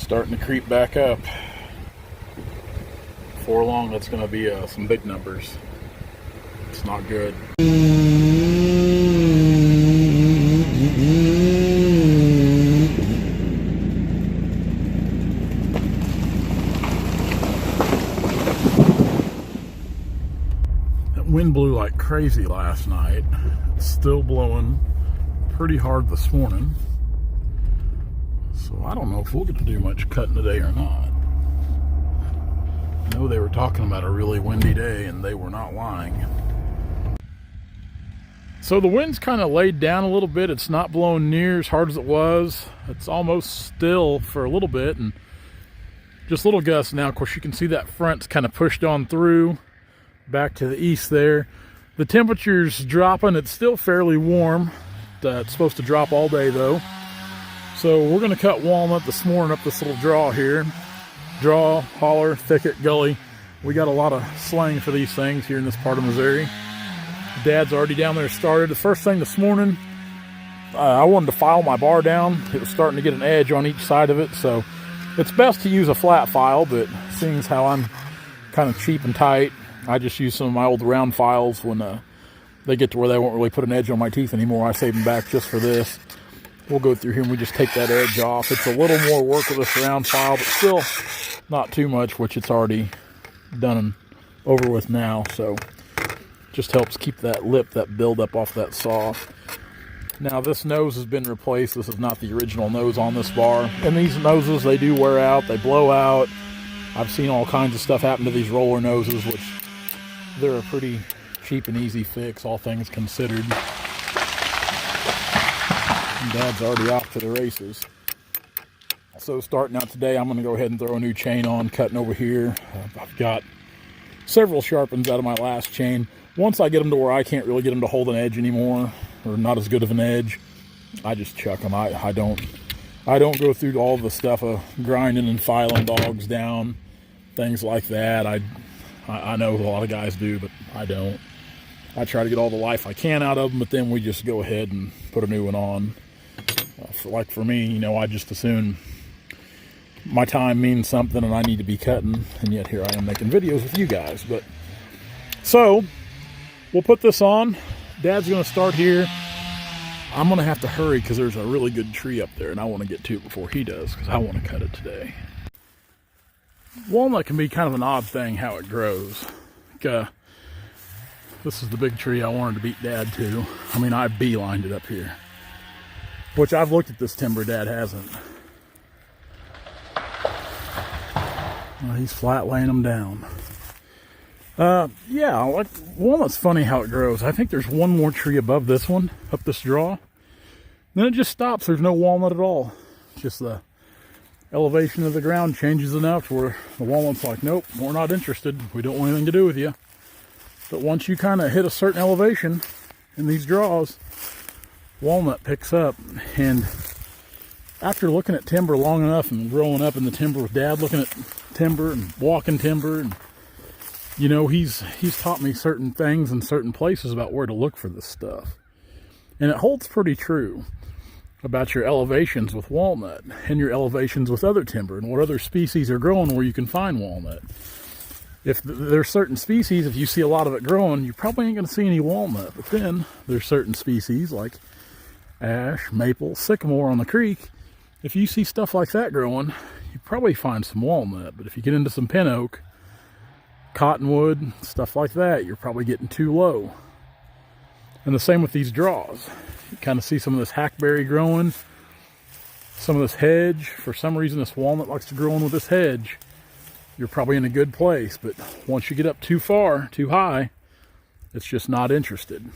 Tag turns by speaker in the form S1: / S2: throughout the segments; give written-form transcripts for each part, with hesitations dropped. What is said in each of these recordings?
S1: Starting to creep back up. Before long, that's going to be some big numbers. It's not good. That wind blew like crazy last night. It's still blowing pretty hard this morning. So I don't know if we'll get to do much cutting today or not. I know they were talking about a really windy day, and they were not lying. So the wind's kind of laid down a little bit. It's not blowing near as hard as it was. It's almost still for a little bit, and just little gusts now. Of course, you can see that front's kind of pushed on through back to the east there. The temperature's dropping. It's still fairly warm. It's supposed to drop all day though. So we're going to cut walnut this morning up this little draw here. Draw, holler, thicket, gully. We got a lot of slang for these things here in this part of Missouri. Dad's already down there started. The first thing this morning, I wanted to file my bar down. It was starting to get an edge on each side of it, so it's best to use a flat file, but seeing as how I'm kind of cheap and tight, I just use some of my old round files when they get to where they won't really put an edge on my teeth anymore. I save them back just for this. We'll go through here and we just take that edge off. It's a little more work with this round file, but still not too much, which it's already done and over with now. So just helps keep that lip, that build up off that saw. Now this nose has been replaced. This is not the original nose on this bar. And these noses, they do wear out, they blow out. I've seen all kinds of stuff happen to these roller noses, which they're a pretty cheap and easy fix, all things considered. And Dad's already off to the races. So starting out today, I'm going to go ahead and throw a new chain on, cutting over here. I've got several sharpens out of my last chain. Once I get them to where I can't really get them to hold an edge anymore, or not as good of an edge, I just chuck them. I don't go through all the stuff of grinding and filing dogs down, things like that. I know a lot of guys do, but I don't. I try to get all the life I can out of them, but then we just go ahead and put a new one on. Like for me, you know, I just assume my time means something and I need to be cutting, and yet here I am making videos with you guys. But so we'll put this on. Dad's going to start here. I'm going to have to hurry because there's a really good tree up there, and I want to get to it before he does because I want to cut it today. Walnut can be kind of an odd thing how it grows. Like, this is the big tree I wanted to beat Dad to. I mean, I beelined it up here, which I've looked at this timber, Dad hasn't. Well, he's flat laying them down. Yeah, like walnut's funny how it grows. I think there's one more tree above this one, up this draw. Then it just stops. There's no walnut at all. Just the elevation of the ground changes enough where the walnut's like, nope, we're not interested. We don't want anything to do with you. But once you kind of hit a certain elevation in these draws, walnut picks up. And after looking at timber long enough and growing up in the timber with Dad, looking at timber and walking timber, and you know, he's taught me certain things in certain places about where to look for this stuff. And it holds pretty true about your elevations with walnut and your elevations with other timber and what other species are growing where you can find walnut. If there's certain species, if you see a lot of it growing, you probably ain't going to see any walnut. But then there's certain species like ash, maple, sycamore on the creek. If you see stuff like that growing, you probably find some walnut. But if you get into some pin oak, cottonwood, stuff like that, you're probably getting too low. And the same with these draws. You kind of see some of this hackberry growing, some of this hedge. For some reason, this walnut likes to grow in with this hedge. You're probably in a good place, but once you get up too far, too high, it's just not interested.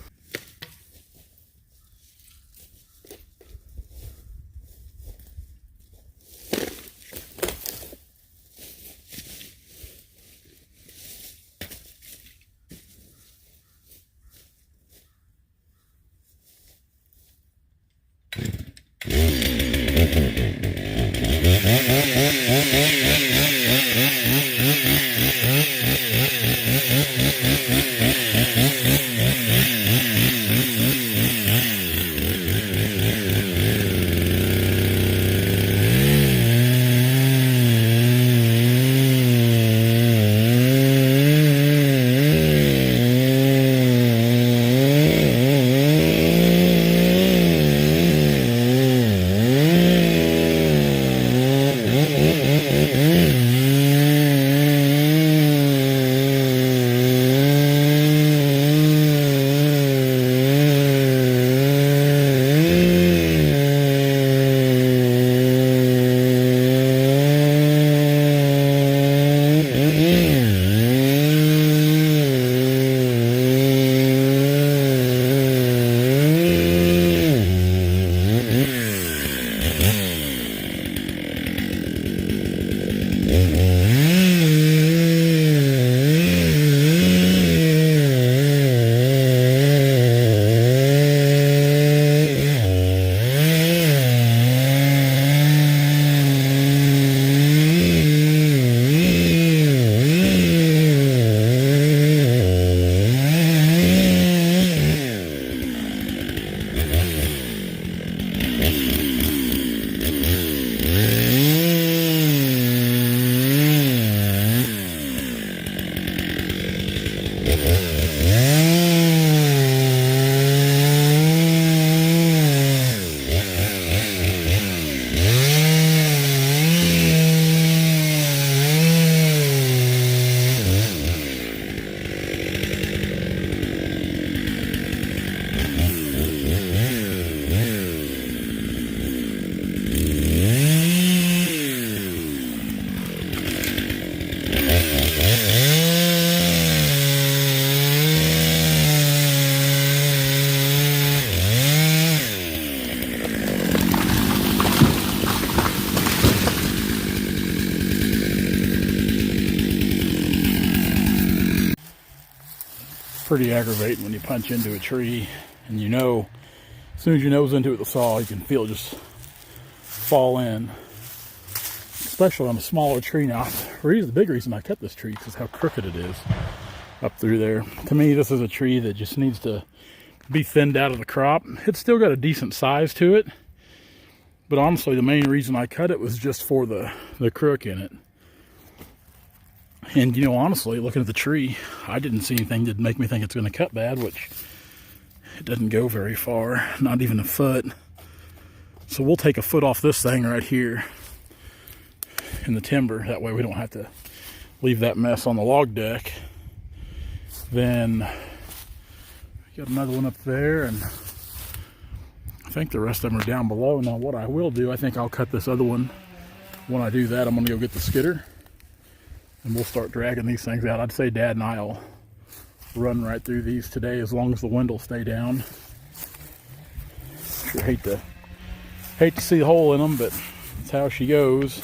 S1: Pretty aggravating when you punch into a tree and you know, as soon as your nose into it, the saw, you can feel it just fall in. Especially on a smaller tree. Now, the big reason I cut this tree is how crooked it is up through there. To me, this is a tree that just needs to be thinned out of the crop. It's still got a decent size to it, but honestly, the main reason I cut it was just for the crook in it. And, you know, honestly, looking at the tree, I didn't see anything that make me think it's going to cut bad, which it doesn't go very far, not even a foot. So we'll take a foot off this thing right here in the timber. That way we don't have to leave that mess on the log deck. Then got another one up there, and I think the rest of them are down below. Now what I will do, I think I'll cut this other one. When I do that, I'm going to go get the skidder, and we'll start dragging these things out. I'd say Dad and I'll run right through these today as long as the wind will stay down. Sure hate to see the hole in them, but that's how she goes.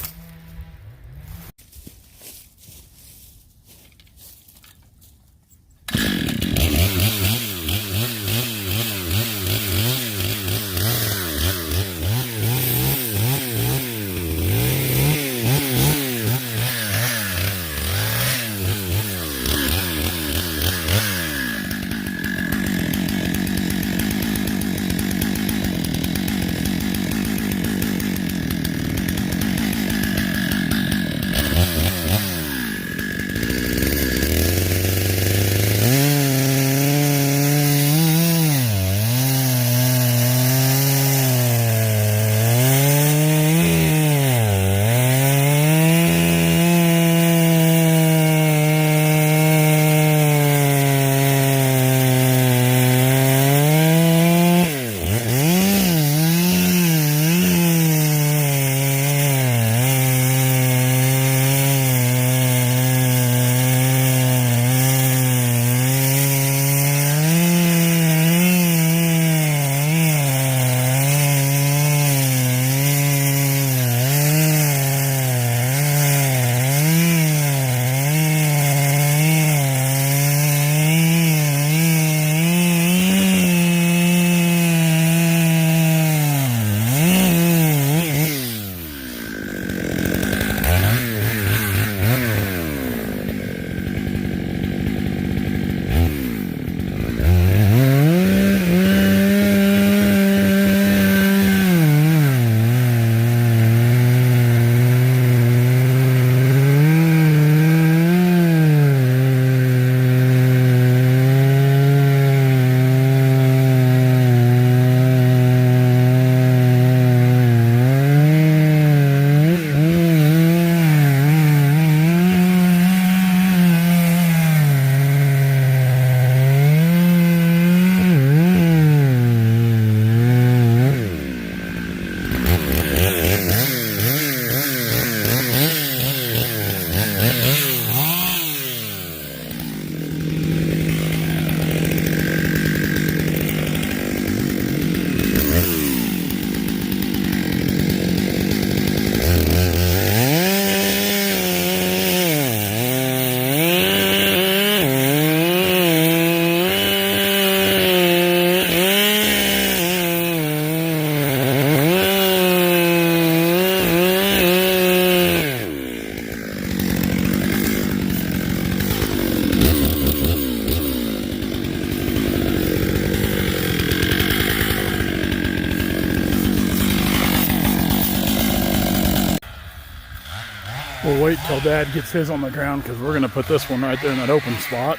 S1: We'll wait till Dad gets his on the ground because we're going to put this one right there in that open spot.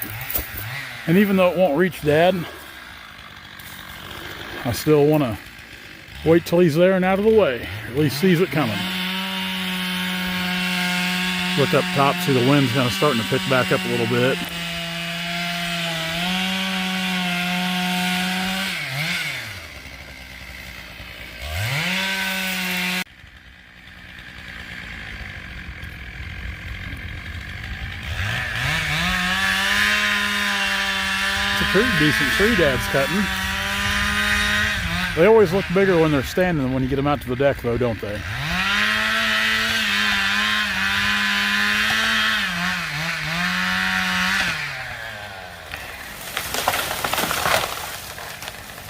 S1: And even though it won't reach Dad, I still want to wait till he's there and out of the way. Or at least sees it coming. Look up top, see the wind's kind of starting to pick back up a little bit. It's a pretty decent tree Dad's cutting. They always look bigger when they're standing than when you get them out to the deck though, don't they?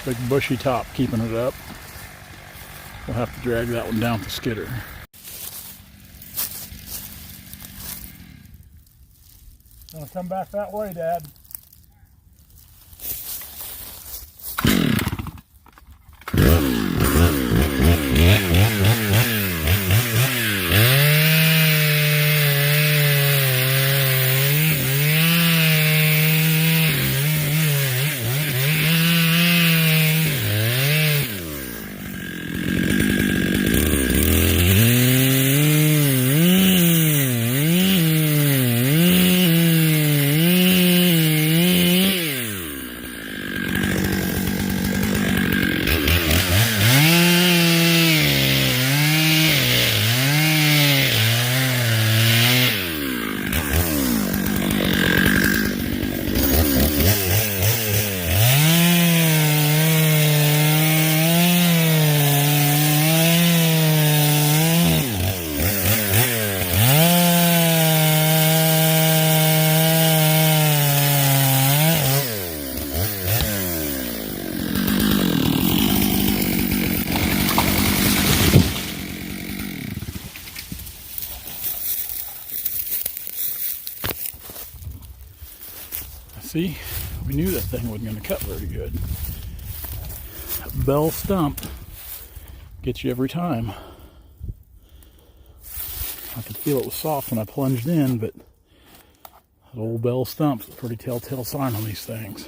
S1: Big bushy top keeping it up. We'll have to drag that one down with the skidder. Gonna come back that way, Dad. See, we knew that thing wasn't going to cut very good. That bell stump gets you every time. I could feel it was soft when I plunged in, but that old bell stump's a pretty telltale sign on these things.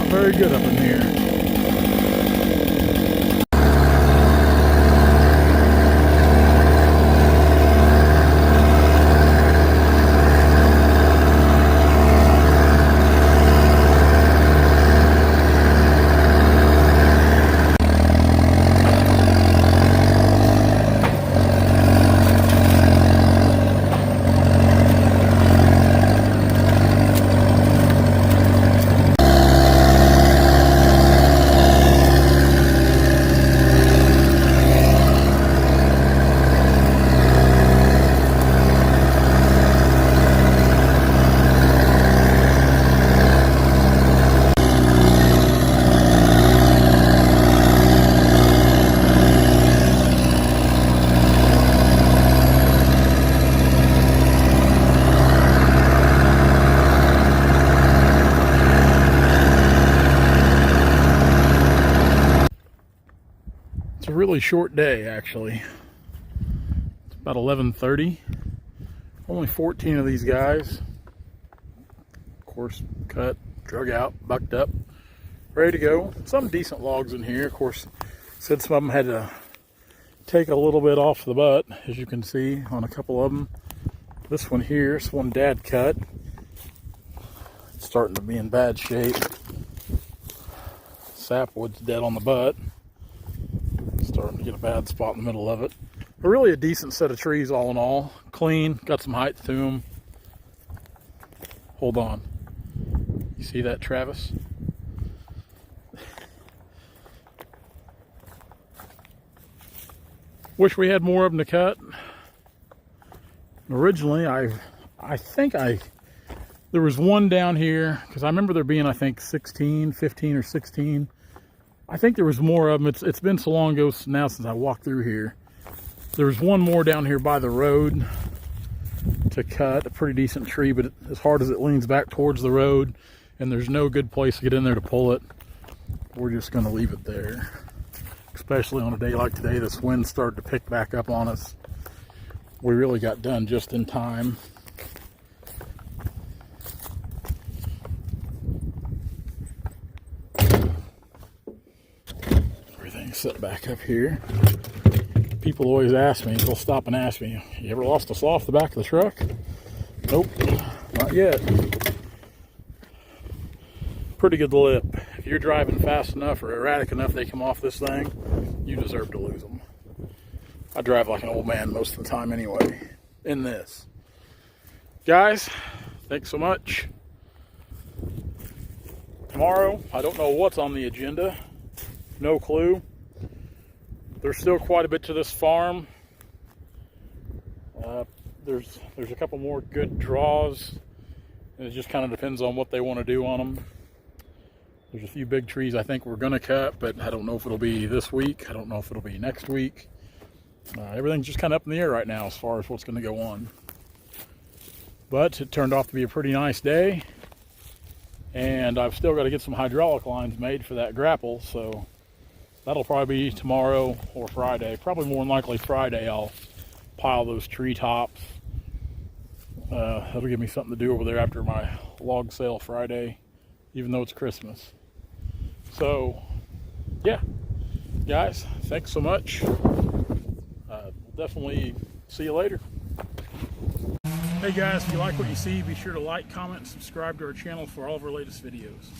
S1: Very good up in here. really short day, actually. It's about 11:30. Only 14 of these guys. Of course, cut, drug out, bucked up, ready to go. Some decent logs in here. Of course, said some of them had to take a little bit off the butt, as you can see on a couple of them. This one here, this one Dad cut. It's starting to be in bad shape. Sapwood's dead on the butt. Starting to get a bad spot in the middle of it. But really a decent set of trees all in all. Clean, got some height to them. Hold on. You see that, Travis? Wish we had more of them to cut. Originally, there was one down here, because I remember there being, I think, 15 or 16. I think there was more of them. It's been so long ago now since I walked through here. There was one more down here by the road to cut, a pretty decent tree, but as hard as it leans back towards the road, and there's no good place to get in there to pull it, we're just going to leave it there. Especially on a day like today, this wind started to pick back up on us. We really got done just in time. Everything's set back up here. People always ask me, they'll stop and ask me, you ever lost a saw off the back of the truck? Nope, not yet. Pretty good lip. If you're driving fast enough or erratic enough they come off this thing, you deserve to lose them. I drive like an old man most of the time anyway, in this. Guys, thanks so much. Tomorrow, I don't know what's on the agenda. No clue. There's still quite a bit to this farm. There's a couple more good draws. And it just kind of depends on what they want to do on them. There's a few big trees I think we're going to cut, but I don't know if it'll be this week. I don't know if it'll be next week. Everything's just kind of up in the air right now as far as what's going to go on. But it turned out to be a pretty nice day. And I've still got to get some hydraulic lines made for that grapple, so that'll probably be tomorrow or Friday. Probably more than likely Friday I'll pile those tree tops. That'll give me something to do over there after my log sale Friday, even though it's Christmas. So, yeah, guys, thanks so much. We'll definitely see you later. Hey guys, if you like what you see, be sure to like, comment, and subscribe to our channel for all of our latest videos.